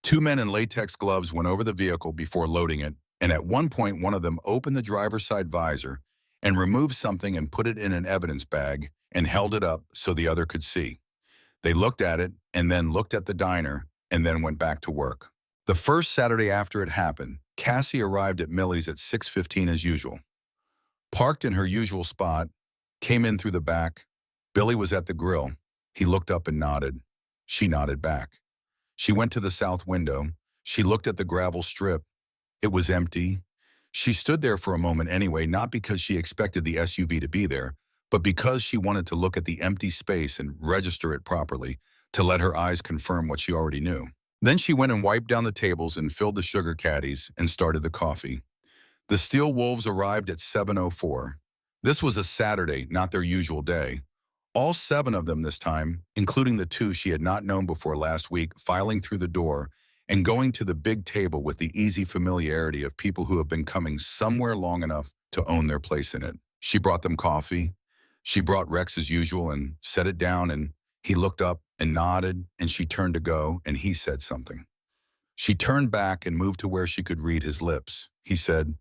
2 men in latex gloves went over the vehicle before loading it, and at one point one of them opened the driver's side visor and removed something and put it in an evidence bag and held it up so the other could see. They looked at it and then looked at the diner and then went back to work. The first Saturday after it happened, Cassie arrived at Millie's at 6:15 as usual. Parked in her usual spot, came in through the back. Billy was at the grill. He looked up and nodded. She nodded back. She went to the south window. She looked at the gravel strip. It was empty. She stood there for a moment anyway, not because she expected the SUV to be there, but because she wanted to look at the empty space and register it properly, to let her eyes confirm what she already knew. Then she went and wiped down the tables and filled the sugar caddies and started the coffee. The Steel Wolves arrived at 7:04. This was a Saturday, not their usual day. All 7 of them this time, including the 2 she had not known before last week, filing through the door and going to the big table with the easy familiarity of people who have been coming somewhere long enough to own their place in it. She brought them coffee. She brought Rex as usual and set it down, and he looked up and nodded, and she turned to go, and he said something. She turned back and moved to where she could read his lips. He said,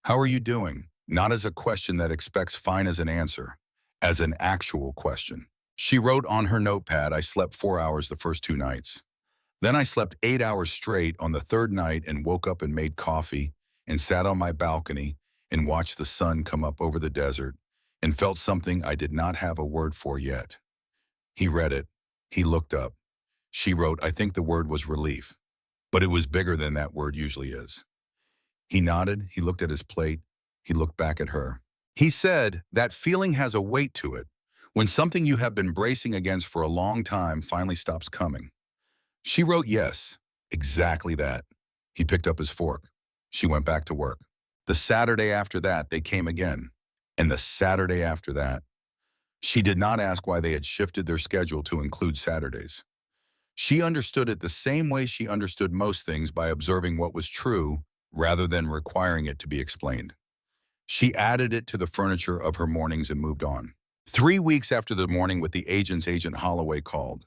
"How are you doing?" Not as a question that expects fine as an answer, as an actual question. She wrote on her notepad, "I slept 4 hours the first 2 nights. Then I slept 8 hours straight on the 3rd night and woke up and made coffee and sat on my balcony and watched the sun come up over the desert and felt something I did not have a word for yet." He read it. He looked up. She wrote, "I think the word was relief, but it was bigger than that word usually is." He nodded. He looked at his plate. He looked back at her. He said, "That feeling has a weight to it, when something you have been bracing against for a long time finally stops coming." She wrote, "Yes, exactly that." He picked up his fork. She went back to work. The Saturday after that, they came again. And the Saturday after that. She did not ask why they had shifted their schedule to include Saturdays. She understood it the same way she understood most things, by observing what was true rather than requiring it to be explained. She added it to the furniture of her mornings and moved on. 3 weeks after the morning with the agents, Agent Holloway called.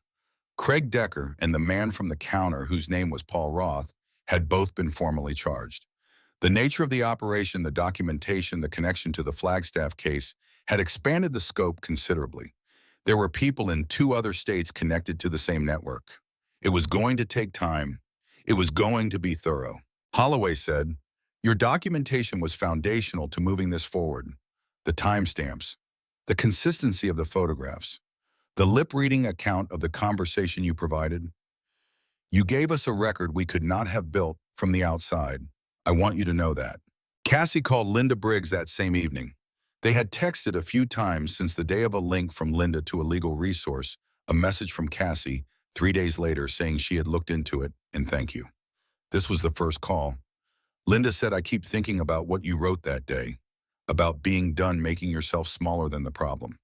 Craig Decker and the man from the counter, whose name was Paul Roth, had both been formally charged. The nature of the operation, the documentation, the connection to the Flagstaff case had expanded the scope considerably. There were people in 2 other states connected to the same network. It was going to take time. It was going to be thorough. Holloway said, "Your documentation was foundational to moving this forward. The timestamps, the consistency of the photographs, the lip-reading account of the conversation you provided. You gave us a record we could not have built from the outside. I want you to know that." Cassie called Linda Briggs that same evening. They had texted a few times since the day of a link from Linda to a legal resource, a message from Cassie 3 days later saying she had looked into it and thank you. This was the first call. Linda said, "I keep thinking about what you wrote that day, about being done making yourself smaller than the problem.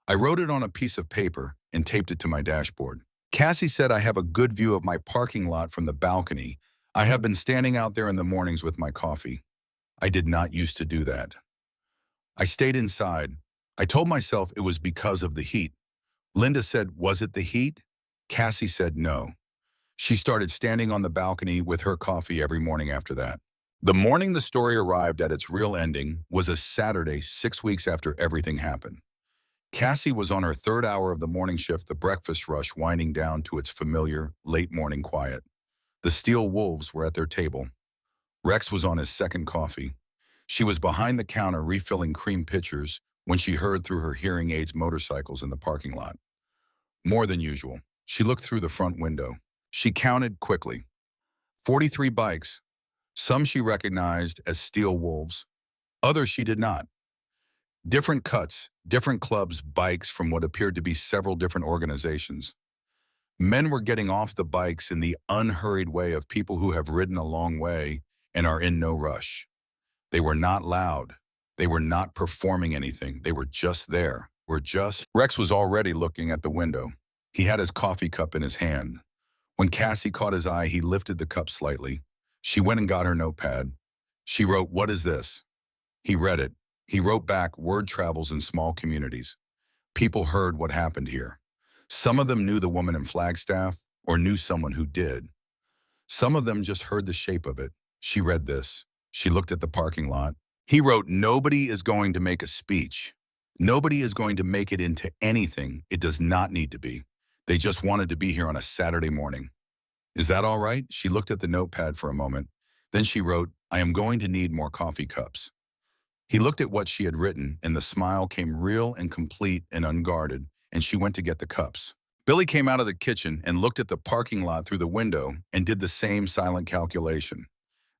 I wrote it on a piece of paper and taped it to my dashboard." Cassie said, "I have a good view of my parking lot from the balcony. I have been standing out there in the mornings with my coffee. I did not used to do that. I stayed inside. I told myself it was because of the heat." Linda said, "Was it the heat?" Cassie said no. She started standing on the balcony with her coffee every morning after that. The morning the story arrived at its real ending was a Saturday 6 weeks after everything happened. Cassie was on her 3rd hour of the morning shift, the breakfast rush winding down to its familiar late morning quiet. The Steel Wolves were at their table. Rex was on his second coffee. She was behind the counter refilling cream pitchers when she heard through her hearing aids motorcycles in the parking lot. More than usual, she looked through the front window. She counted quickly. 43 bikes. Some she recognized as Steel Wolves. Others she did not. Different cuts, different clubs, bikes from what appeared to be several different organizations. Men were getting off the bikes in the unhurried way of people who have ridden a long way and are in no rush. They were not loud. They were not performing anything. They were just there. Rex was already looking at the window. He had his coffee cup in his hand. When Cassie caught his eye, he lifted the cup slightly. She went and got her notepad. She wrote, "What is this?" He read it. He wrote back, "Word travels in small communities. People heard what happened here. Some of them knew the woman in Flagstaff or knew someone who did. Some of them just heard the shape of it." She read this. She looked at the parking lot. He wrote, "Nobody is going to make a speech. Nobody is going to make it into anything it does not need to be. They just wanted to be here on a Saturday morning. Is that all right?" She looked at the notepad for a moment. Then she wrote, "I am going to need more coffee cups." He looked at what she had written, and the smile came real and complete and unguarded, and she went to get the cups. Billy came out of the kitchen and looked at the parking lot through the window and did the same silent calculation.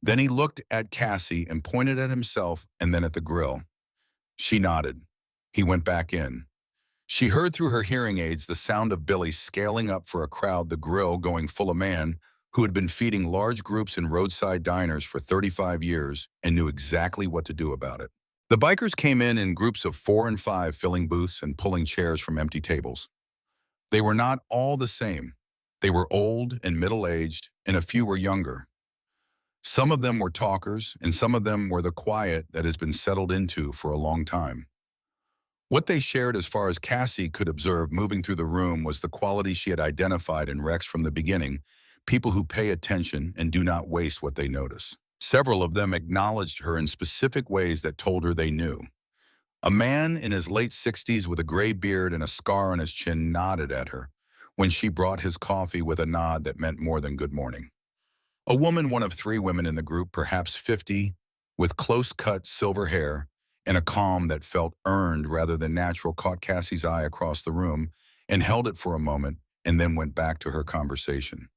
Then he looked at Cassie and pointed at himself and then at the grill. She nodded. He went back in. She heard through her hearing aids the sound of Billy scaling up for a crowd, the grill going full of man who had been feeding large groups in roadside diners for 35 years and knew exactly what to do about it. The bikers came in groups of 4 and 5, filling booths and pulling chairs from empty tables. They were not all the same. They were old and middle-aged, and a few were younger. Some of them were talkers, and some of them were the quiet that has been settled into for a long time. What they shared, as far as Cassie could observe moving through the room, was the quality she had identified in Rex from the beginning: people who pay attention and do not waste what they notice. Several of them acknowledged her in specific ways that told her they knew. A man in his late 60s with a gray beard and a scar on his chin nodded at her when she brought his coffee with a nod that meant more than good morning. A woman, one of 3 women in the group, perhaps 50, with close-cut silver hair and a calm that felt earned rather than natural, caught Cassie's eye across the room and held it for a moment and then went back to her conversation.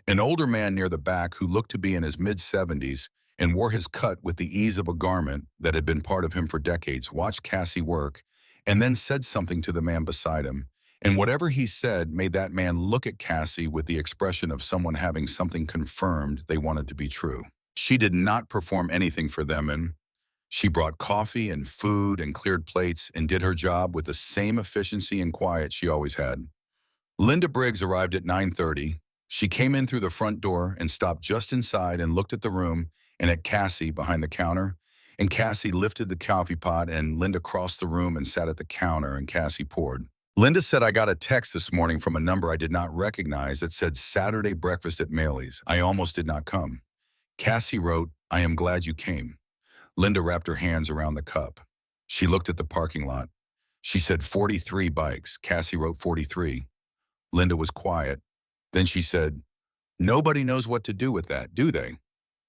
An older man near the back, who looked to be in his mid-70s and wore his cut with the ease of a garment that had been part of him for decades, watched Cassie work and then said something to the man beside him. And whatever he said made that man look at Cassie with the expression of someone having something confirmed they wanted to be true. She did not perform anything for them, and she brought coffee and food and cleared plates and did her job with the same efficiency and quiet she always had. Linda Briggs arrived at 9:30. She came in through the front door and stopped just inside and looked at the room and at Cassie behind the counter, And Cassie lifted the coffee pot, and Linda crossed the room and sat at the counter, and Cassie poured. Linda said, I got a text this morning from a number I did not recognize that said Saturday breakfast at Maley's. I almost did not come. Cassie wrote, I am glad you came. Linda wrapped her hands around the cup. She looked at the parking lot. She said 43 bikes. Cassie wrote 43. Linda was quiet. Then she said, nobody knows what to do with that, do they?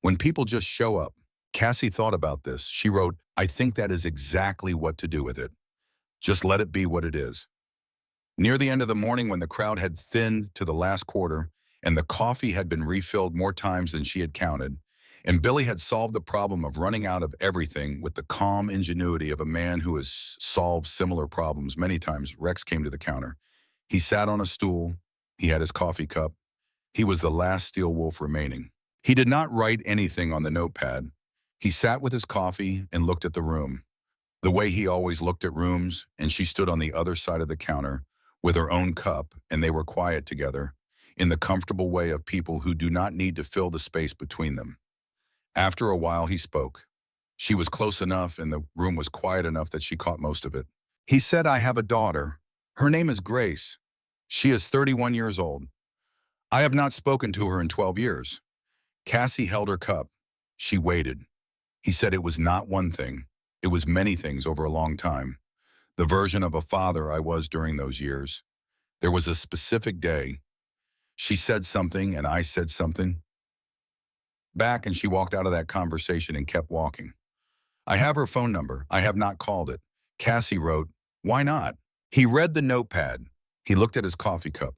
When people just show up. Cassie thought about this. She wrote, I think that is exactly what to do with it. Just let it be what it is. Near the end of the morning, when the crowd had thinned to the last quarter and the coffee had been refilled more times than she had counted, and Billy had solved the problem of running out of everything with the calm ingenuity of a man who has solved similar problems many times, Rex came to the counter. He sat on a stool. He had his coffee cup. He was the last steel wolf remaining. He did not write anything on the notepad. He sat with his coffee and looked at the room, the way he always looked at rooms, and she stood on the other side of the counter with her own cup, and they were quiet together, in the comfortable way of people who do not need to fill the space between them. After a while, he spoke. She was close enough, and the room was quiet enough that she caught most of it. He said, I have a daughter. Her name is Grace. She is 31 years old. I have not spoken to her in 12 years. Cassie held her cup. She waited. He said it was not one thing. It was many things over a long time. The version of a father I was during those years. There was a specific day. She said something and I said something back, and she walked out of that conversation and kept walking. I have her phone number. I have not called it. Cassie wrote, why not? He read the notepad. He looked at his coffee cup.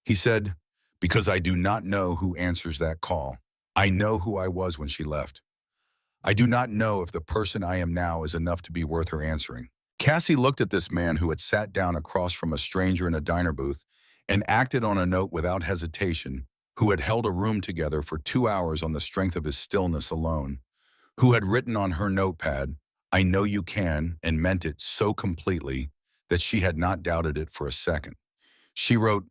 He said, because I do not know who answers that call. I know who I was when she left. I do not know if the person I am now is enough to be worth her answering. Cassie looked at this man who had sat down across from a stranger in a diner booth and acted on a note without hesitation, who had held a room together for 2 hours on the strength of his stillness alone, who had written on her notepad, I know you can, and meant it so completely that she had not doubted it for a second. She wrote,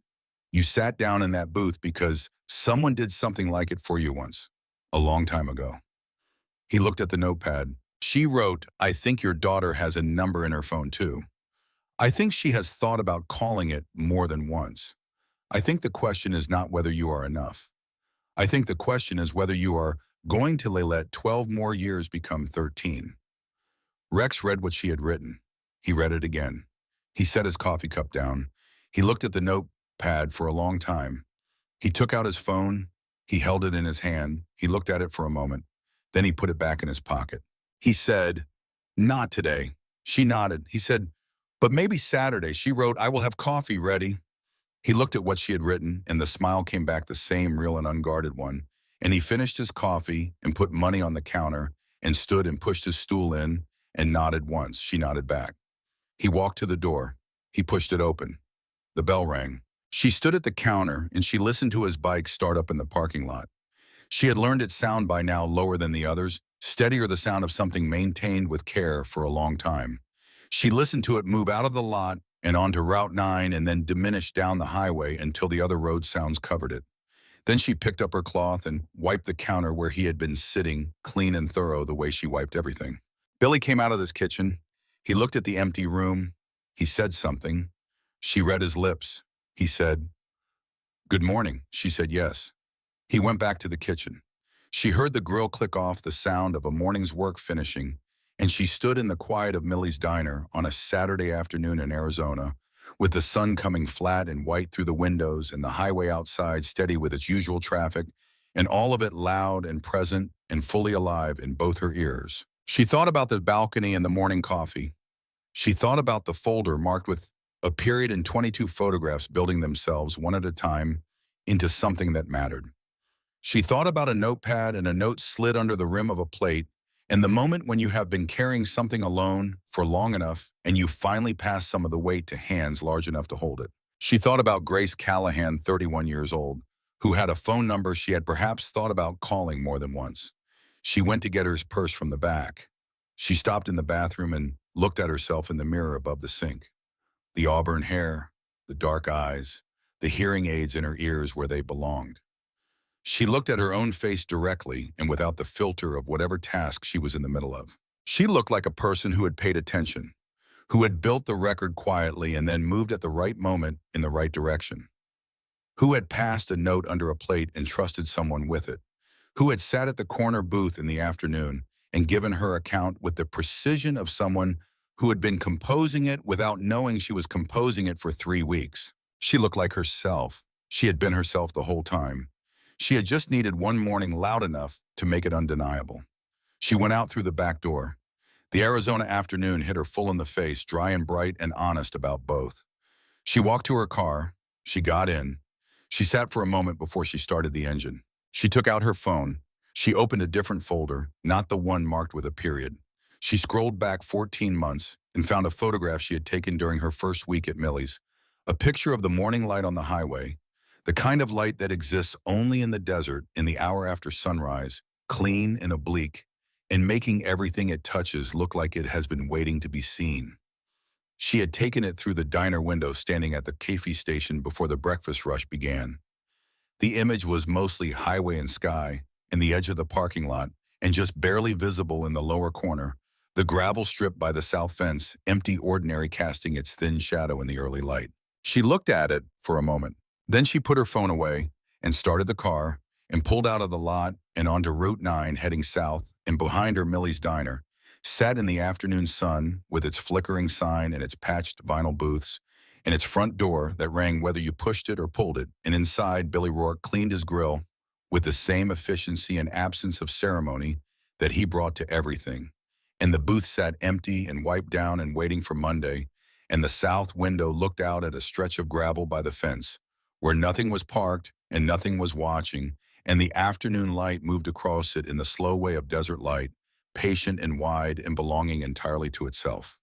you sat down in that booth because someone did something like it for you once, a long time ago. He looked at the notepad. She wrote, I think your daughter has a number in her phone too. I think she has thought about calling it more than once. I think the question is not whether you are enough. I think the question is whether you are going to let 12 more years become 13. Rex read what she had written. He read it again. He set his coffee cup down. He looked at the notepad for a long time. He took out his phone. He held it in his hand. He looked at it for a moment. Then he put it back in his pocket. He said, not today. She nodded. He said, but maybe Saturday. She wrote, I will have coffee ready. He looked at what she had written, and the smile came back the same real and unguarded one. And he finished his coffee and put money on the counter and stood and pushed his stool in and nodded once. She nodded back. He walked to the door. He pushed it open. The bell rang. She stood at the counter and she listened to his bike start up in the parking lot. She had learned its sound by now lower than the others, steadier, the sound of something maintained with care for a long time. She listened to it move out of the lot and onto Route 9 and then diminish down the highway until the other road sounds covered it. Then she picked up her cloth and wiped the counter where he had been sitting, clean and thorough the way she wiped everything. Billy came out of his kitchen. He looked at the empty room. He said something. She read his lips. He said, good morning. She said yes. He went back to the kitchen. She heard the grill click off, the sound of a morning's work finishing, and she stood in the quiet of Millie's diner on a Saturday afternoon in Arizona, with the sun coming flat and white through the windows and the highway outside steady with its usual traffic, and all of it loud and present and fully alive in both her ears. She thought about the balcony and the morning coffee. She thought about the folder marked with a period and 22 photographs building themselves one at a time into something that mattered. She thought about a notepad and a note slid under the rim of a plate, and the moment when you have been carrying something alone for long enough and you finally pass some of the weight to hands large enough to hold it. She thought about Grace Callahan, 31 years old, who had a phone number she had perhaps thought about calling more than once. She went to get her purse from the back. She stopped in the bathroom and looked at herself in the mirror above the sink. The auburn hair, the dark eyes, the hearing aids in her ears where they belonged. She looked at her own face directly and without the filter of whatever task she was in the middle of. She looked like a person who had paid attention, who had built the record quietly and then moved at the right moment in the right direction, who had passed a note under a plate and trusted someone with it, who had sat at the corner booth in the afternoon and given her account with the precision of someone who had been composing it without knowing she was composing it for 3 weeks. She looked like herself. She had been herself the whole time. She had just needed one morning loud enough to make it undeniable. She went out through the back door. The Arizona afternoon hit her full in the face, dry and bright and honest about both. She walked to her car. She got in. She sat for a moment before she started the engine. She took out her phone. She opened a different folder, not the one marked with a period. She scrolled back 14 months and found a photograph she had taken during her first week at Millie's. A picture of the morning light on the highway, the kind of light that exists only in the desert in the hour after sunrise, clean and oblique, and making everything it touches look like it has been waiting to be seen. She had taken it through the diner window standing at the cafe station before the breakfast rush began. The image was mostly highway and sky, and the edge of the parking lot, and just barely visible in the lower corner, the gravel strip by the south fence, empty ordinary casting its thin shadow in the early light. She looked at it for a moment. Then she put her phone away and started the car and pulled out of the lot and onto Route 9 heading south, and behind her Millie's Diner, sat in the afternoon sun with its flickering sign and its patched vinyl booths, and its front door that rang whether you pushed it or pulled it, and inside Billy Rourke cleaned his grill with the same efficiency and absence of ceremony that he brought to everything. And the booth sat empty and wiped down and waiting for Monday, and the south window looked out at a stretch of gravel by the fence, where nothing was parked and nothing was watching, and the afternoon light moved across it in the slow way of desert light, patient and wide and belonging entirely to itself.